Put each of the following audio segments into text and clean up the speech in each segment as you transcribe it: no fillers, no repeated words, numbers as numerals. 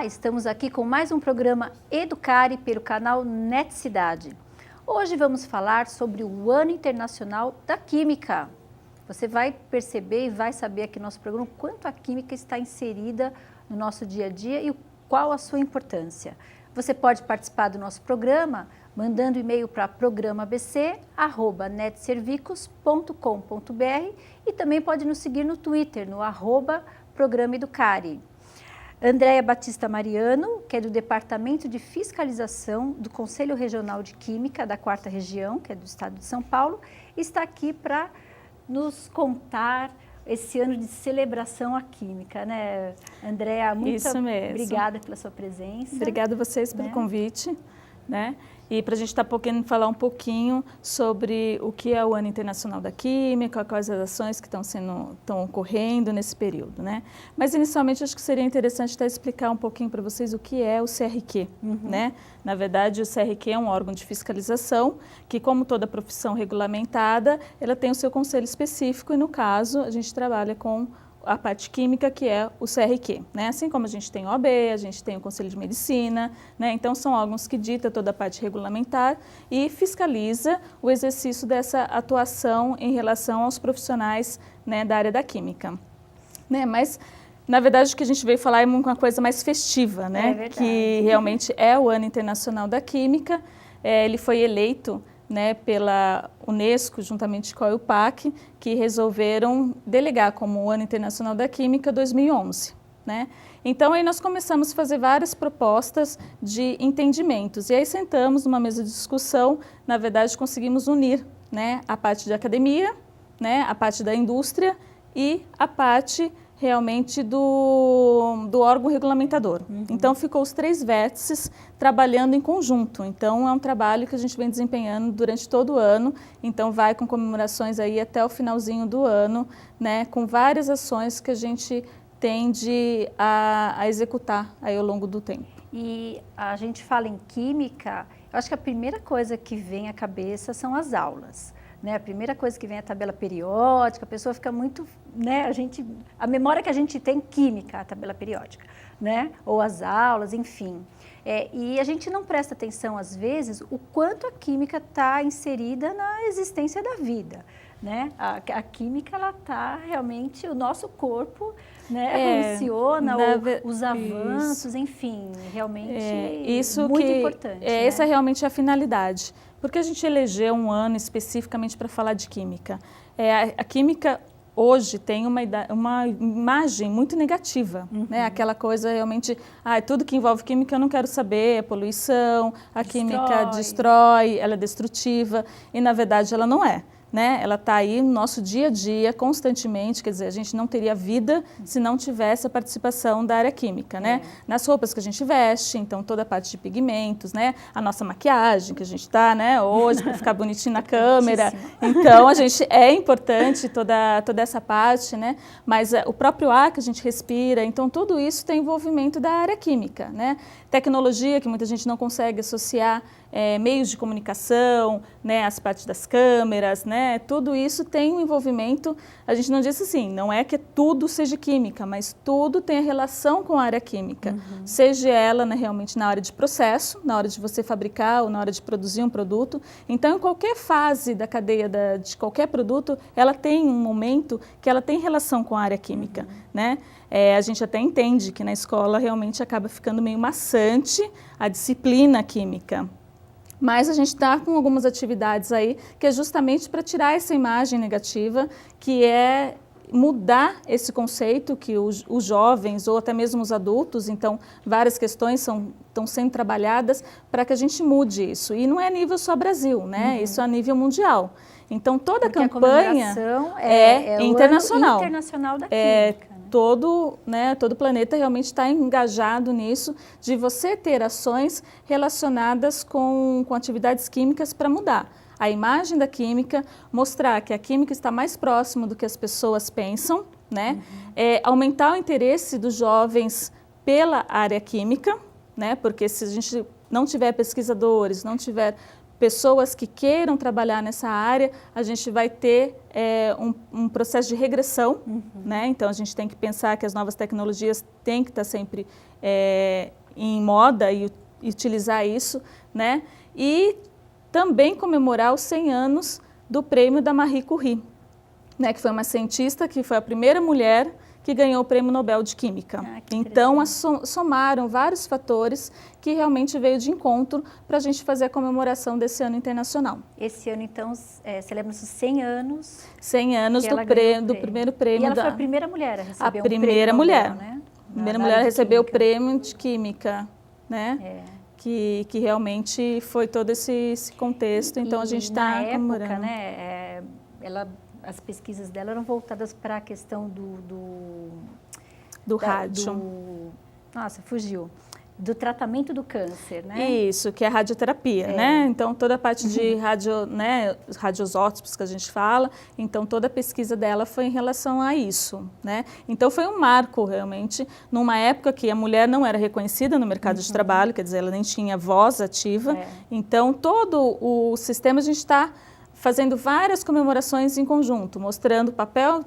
estamos aqui com mais um programa Educare pelo canal NET Cidade. Hoje vamos falar sobre o Ano Internacional da Química. Você vai perceber e vai saber aqui no nosso programa o quanto a química está inserida no nosso dia a dia e qual a sua importância. Você pode participar do nosso programa mandando e-mail para programabc@netservicos.com.br e também pode nos seguir no Twitter, no @Programa Educare. Andréia Batista Mariano, que é do Departamento de Fiscalização do Conselho Regional de Química da 4ª Região, que é do estado de São Paulo, está aqui para nos contar esse ano de celebração à química, né? Andréia, muito obrigada pela sua presença. Obrigada a vocês pelo convite, né? E para a gente estar podendo falar um pouquinho sobre o que é o Ano Internacional da Química, quais as ações que estão ocorrendo nesse período, né? Mas inicialmente acho que seria interessante até explicar um pouquinho para vocês o que é o CRQ, né? Na verdade, o CRQ é um órgão de fiscalização que, como toda profissão regulamentada, ela tem o seu conselho específico e, no caso, a gente trabalha com a parte química, que é o CRQ, né? Assim como a gente tem o OAB, a gente tem o Conselho de Medicina, né? Então são órgãos que ditam toda a parte regulamentar e fiscaliza o exercício dessa atuação em relação aos profissionais, né, da área da química, né? Mas na verdade o que a gente veio falar é uma coisa mais festiva, né? Que realmente é o Ano Internacional da Química. Ele foi eleito, né, pela Unesco, juntamente com a UPAC, que resolveram delegar como o Ano Internacional da Química 2011. Né? Então, aí nós começamos a fazer várias propostas de entendimentos. E aí sentamos numa mesa de discussão, na verdade conseguimos unir, né, a parte da academia, né, a parte da indústria e a parte realmente do órgão regulamentador. Então, ficou os 3 vértices trabalhando em conjunto. Então, é um trabalho que a gente vem desempenhando durante todo o ano. Então, vai com comemorações aí até o finalzinho do ano, né, com várias ações que a gente tende a executar aí ao longo do tempo. E a gente fala em química, eu acho que a primeira coisa que vem à cabeça são as aulas. Né, a primeira coisa que vem é a tabela periódica, a pessoa fica muito, né, a memória que a gente tem química, a tabela periódica, né, ou as aulas, enfim. E a gente não presta atenção, às vezes, o quanto a química está inserida na existência da vida. Né? A química, ela está realmente, o nosso corpo, né, funciona, os avanços, enfim, realmente muito importante. Né? Essa é realmente a finalidade. Porque a gente elegeu um ano especificamente para falar de química. A química hoje tem uma imagem muito negativa, né? Aquela coisa realmente, tudo que envolve química eu não quero saber, é poluição, a química destrói, ela é destrutiva, e na verdade ela não é. Né? Ela está aí no nosso dia a dia, constantemente, quer dizer, a gente não teria vida se não tivesse a participação da área química, né? Nas roupas que a gente veste, então toda a parte de pigmentos, né? A nossa maquiagem que a gente está, né, hoje para ficar bonitinho na câmera, então é importante toda essa parte, né? Mas o próprio ar que a gente respira, então tudo isso tem envolvimento da área química, né? Tecnologia que muita gente não consegue associar, meios de comunicação, né, as partes das câmeras, né, tudo isso tem um envolvimento, a gente não diz assim, não é que tudo seja química, mas tudo tem a relação com a área química, seja ela, né, realmente na área de processo, na hora de você fabricar ou na hora de produzir um produto. Então, em qualquer fase da cadeia de qualquer produto, ela tem um momento que ela tem relação com a área química, né? A gente até entende que na escola realmente acaba ficando meio maçante a disciplina química. Mas a gente está com algumas atividades aí que é justamente para tirar essa imagem negativa, que é mudar esse conceito que os jovens ou até mesmo os adultos, então várias questões estão sendo trabalhadas para que a gente mude isso. E não é a nível só Brasil, né? Isso é a nível mundial. Então toda a campanha é internacional. O Ano Internacional da Química. Todo o planeta realmente está engajado nisso, de você ter ações relacionadas com atividades químicas para mudar a imagem da química, mostrar que a química está mais próxima do que as pessoas pensam, né? Aumentar o interesse dos jovens pela área química, né? Porque se a gente não tiver pesquisadores, não tiver pessoas que queiram trabalhar nessa área, a gente vai ter um processo de regressão, né? Então a gente tem que pensar que as novas tecnologias têm que estar sempre em moda e utilizar isso, né? E também comemorar os 100 anos do prêmio da Marie Curie, né? Que foi uma cientista que foi a primeira mulher que ganhou o Prêmio Nobel de Química. Então, somaram vários fatores que realmente veio de encontro para a gente fazer a comemoração desse ano internacional. Esse ano, então, celebra-se os 100 anos. 100 anos do primeiro prêmio. E ela foi a primeira mulher a receber um prêmio Nobel, né? Primeira mulher a receber o prêmio de Química, né? Que realmente foi todo esse contexto. Então, a gente está comemorando. Né, as pesquisas dela eram voltadas para a questão do rádio. Nossa, fugiu. Do tratamento do câncer, né? Isso, que é a radioterapia, né? Então, toda a parte de radiosótopos que a gente fala, então toda a pesquisa dela foi em relação a isso, né? Então, foi um marco, realmente, numa época que a mulher não era reconhecida no mercado de trabalho, quer dizer, ela nem tinha voz ativa. Então, todo o sistema a gente está fazendo várias comemorações em conjunto, mostrando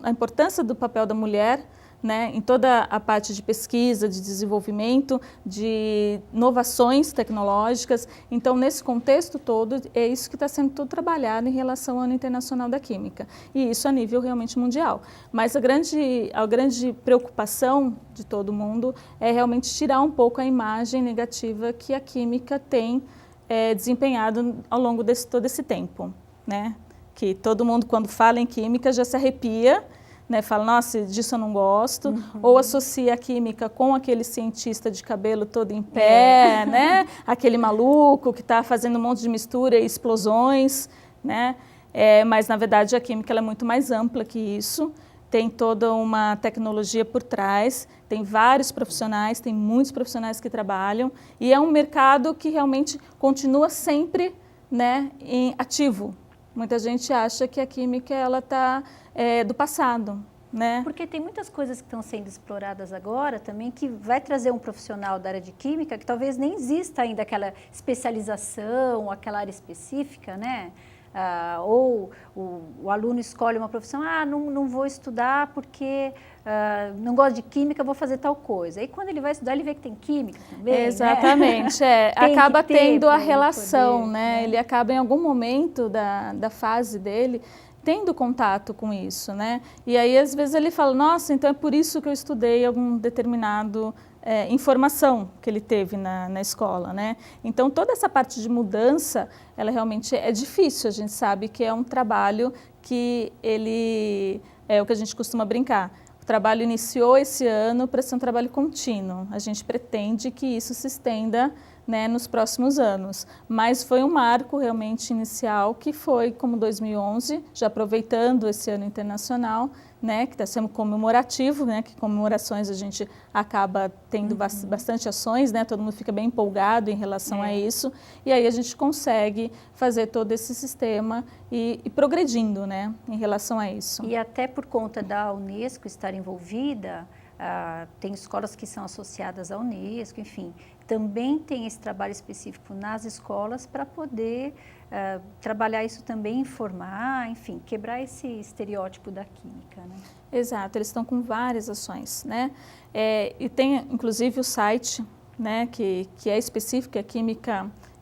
a importância do papel da mulher, né, em toda a parte de pesquisa, de desenvolvimento, de inovações tecnológicas. Então, nesse contexto todo, é isso que está sendo tudo trabalhado em relação ao Ano Internacional da Química. E isso a nível realmente mundial. Mas a grande preocupação de todo mundo é realmente tirar um pouco a imagem negativa que a química tem desempenhado ao longo de todo esse tempo, né? Que todo mundo, quando fala em química, já se arrepia, né? Fala, nossa, disso eu não gosto. Ou associa a química com aquele cientista de cabelo todo em pé, né? Aquele maluco que está fazendo um monte de mistura e explosões, né? Mas, na verdade, a química ela é muito mais ampla que isso. Tem toda uma tecnologia por trás, tem vários profissionais, tem muitos profissionais que trabalham. E é um mercado que realmente continua sempre, né, ativo. Muita gente acha que a química ela está do passado, né? Porque tem muitas coisas que estão sendo exploradas agora também que vai trazer um profissional da área de química que talvez nem exista ainda aquela especialização, aquela área específica, né? Ou o aluno escolhe uma profissão, não vou estudar porque não gosto de química, vou fazer tal coisa. Aí quando ele vai estudar, ele vê que tem química também. Exatamente, né? Acaba tendo a ele relação, poder, né? Ele acaba em algum momento da fase dele tendo contato com isso, né? E aí às vezes ele fala, nossa, então é por isso que eu estudei algum determinado informação que ele teve na escola, né? Então, toda essa parte de mudança, ela realmente é difícil. A gente sabe que é um trabalho que ele é o que a gente costuma brincar. O trabalho iniciou esse ano para ser um trabalho contínuo. A gente pretende que isso se estenda, né, nos próximos anos. Mas foi um marco realmente inicial que foi como 2011, já aproveitando esse ano internacional, né, que está sendo comemorativo, né, que comemorações a gente acaba tendo bastante ações, né, todo mundo fica bem empolgado em relação a isso, e aí a gente consegue fazer todo esse sistema e progredindo, né, em relação a isso. E até por conta da Unesco estar envolvida, tem escolas que são associadas à Unesco, enfim, também tem esse trabalho específico nas escolas para poder trabalhar isso também, informar, enfim, quebrar esse estereótipo da química, né? Exato, eles estão com várias ações, né? E tem inclusive o site, né, que é específico,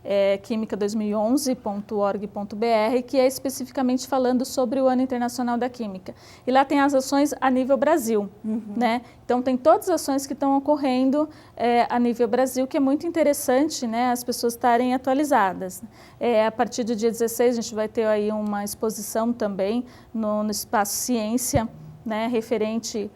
é química2011.org.br, que é especificamente falando sobre o Ano Internacional da Química. E lá tem as ações a nível Brasil, né? Então tem todas as ações que estão ocorrendo a nível Brasil, que é muito interessante, né, as pessoas estarem atualizadas. A partir do dia 16 a gente vai ter aí uma exposição também no Espaço Ciência, né, referente,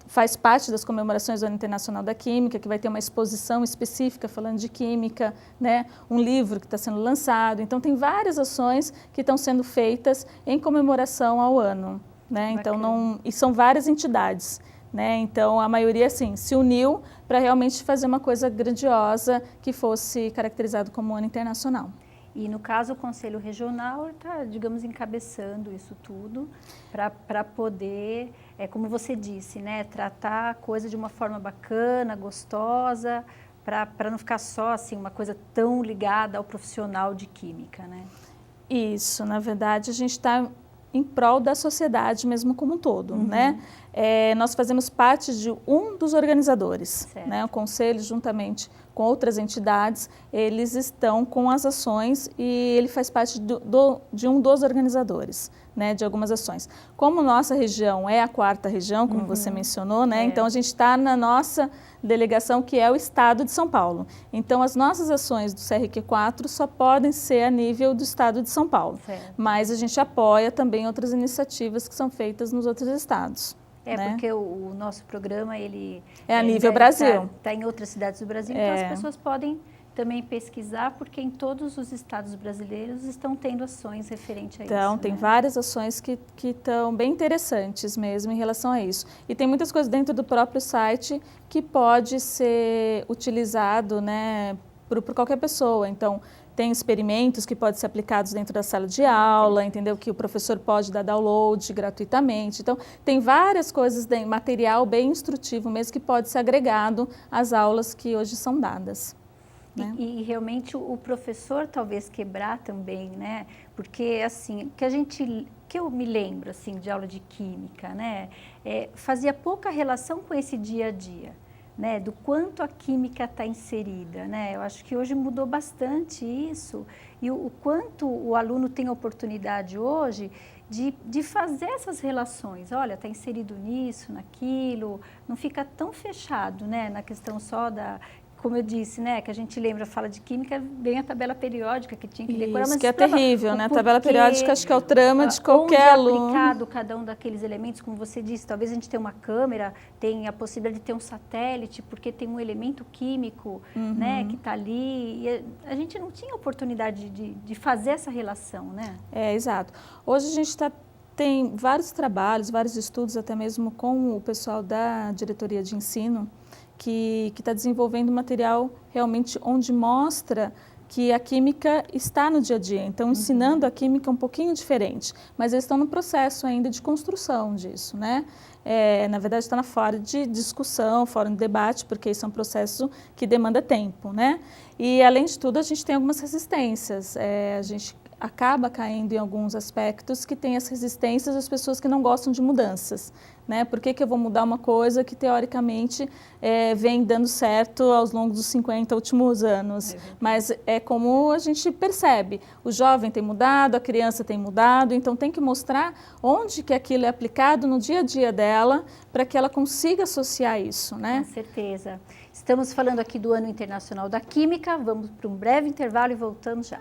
faz parte das comemorações do Ano Internacional da Química, que vai ter uma exposição específica falando de química, né? Um livro que está sendo lançado. Então, tem várias ações que estão sendo feitas em comemoração ao ano, né? Então, e são várias entidades, né? Então, a maioria, assim, se uniu para realmente fazer uma coisa grandiosa que fosse caracterizado como Ano Internacional. E, no caso, o Conselho Regional está, digamos, encabeçando isso tudo para poder, como você disse, né, tratar a coisa de uma forma bacana, gostosa, para não ficar só assim uma coisa tão ligada ao profissional de química, né? Isso, na verdade, a gente está em prol da sociedade mesmo como um todo, né? Nós fazemos parte de um dos organizadores, né? O Conselho, juntamente com outras entidades, eles estão com as ações e ele faz parte de um dos organizadores, né? De algumas ações. Como nossa região é a 4ª região, como você mencionou, né? Então a gente está na nossa delegação, que é o estado de São Paulo. Então as nossas ações do CRQ4 só podem ser a nível do estado de São Paulo, mas a gente apoia também outras iniciativas que são feitas nos outros estados. Né? Porque o nosso programa, ele é a nível Brasil. Está em outras cidades do Brasil, então as pessoas podem também pesquisar, porque em todos os estados brasileiros estão tendo ações referentes a isso. Então, tem várias ações que estão bem interessantes mesmo em relação a isso. E tem muitas coisas dentro do próprio site que pode ser utilizado, né, por qualquer pessoa. Então, tem experimentos que podem ser aplicados dentro da sala de aula, entendeu? Que o professor pode dar download gratuitamente. Então, tem várias coisas, material bem instrutivo mesmo, que pode ser agregado às aulas que hoje são dadas. Né? E realmente o professor talvez quebrar também, né? Porque assim, que eu me lembro assim de aula de química, né? Fazia pouca relação com esse dia a dia, né? Do quanto a química está inserida, né? Eu acho que hoje mudou bastante isso e o quanto o aluno tem oportunidade hoje de fazer essas relações. Olha, está inserido nisso, naquilo, não fica tão fechado, né? Na questão só da... Como eu disse, né, que a gente lembra, fala de química, vem a tabela periódica que tinha que decorar. Isso, mas que é terrível, né? A tabela periódica acho que é o trama de qualquer aluno. Onde é aplicado cada um daqueles elementos, como você disse, talvez a gente tenha uma câmera, tem a possibilidade de ter um satélite, porque tem um elemento químico, né, que está ali. E a gente não tinha oportunidade de fazer essa relação, né? Exato. Hoje a gente tem vários trabalhos, vários estudos, até mesmo com o pessoal da diretoria de ensino, que está desenvolvendo material realmente onde mostra que a química está no dia a dia. Então, ensinando a química um pouquinho diferente, mas eles estão no processo ainda de construção disso, né? Na verdade, está na fase de discussão, fórum de debate, porque isso é um processo que demanda tempo, né? E, além de tudo, a gente tem algumas resistências. A gente acaba caindo em alguns aspectos que tem as resistências das pessoas que não gostam de mudanças, né? Por que eu vou mudar uma coisa que, teoricamente, vem dando certo aos longos dos 50 últimos anos? Mas é como a gente percebe, o jovem tem mudado, a criança tem mudado, então tem que mostrar onde que aquilo é aplicado no dia a dia dela, para que ela consiga associar isso, né? Com certeza. Estamos falando aqui do Ano Internacional da Química, vamos para um breve intervalo e voltamos já.